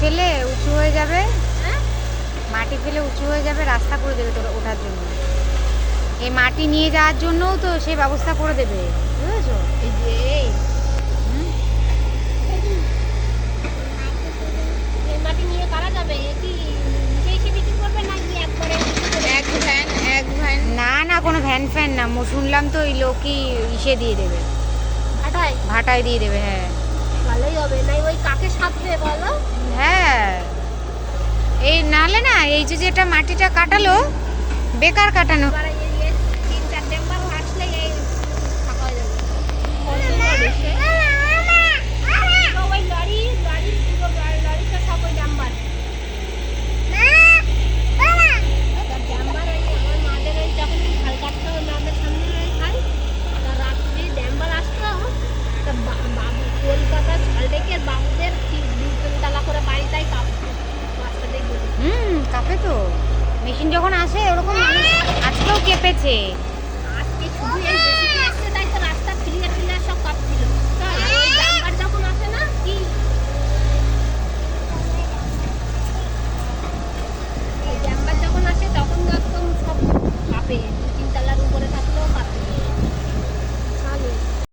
ফেলে উঁচু হয়ে যাবে, মাটি ফেলে উঁচু হয়ে যাবে, রাস্তা করে দেবে তোর ওঠার জন্য। এই মাটি নিয়ে যাওয়ার জন্যও তো সে ব্যবস্থা করে দেবে, বুঝেছো? এই যে এই মাটি নিয়ে কারা যাবে? কি নিজে এসে বিক্রি করবে নাকি একবারে এক ভ্যান? না না, কোনো ভ্যান ফ্যান না, শুনলাম তো ওই লোকই ইসে দিয়ে দেবে, ভাটায় ভাটায় দিয়ে দেবে। হ্যাঁ ভালোই হবে, নাই ওই কাকে সাথে বলো? হ্যাঁ, এই নালে না, এই যে যেটা মাটিটা কাটালো বেকার কাটানো। এবার এই 3-4 টেম্পার আসলে এই ফাঁকা হয়ে যাবে। কত এসে তো ওই লরিটা সব ওই ডাম্বার। ডাম্বার ওই আমার মাদের ওই যখন খাল কাটতে ওই মাদের সামনে খাই, তা রাত্রি ডাম্বার আসতো, তা বাবু কলকাতা ছাল ডেকে বাবুদের 2-3 তলা করে বাড়ি, তাই কাঁপতো রাস্তা দেখবে। কাঁপে তো, মেশিন যখন আসে ওরকম মানুষ আজকেও কেঁপেছে। আজকে শুধু এই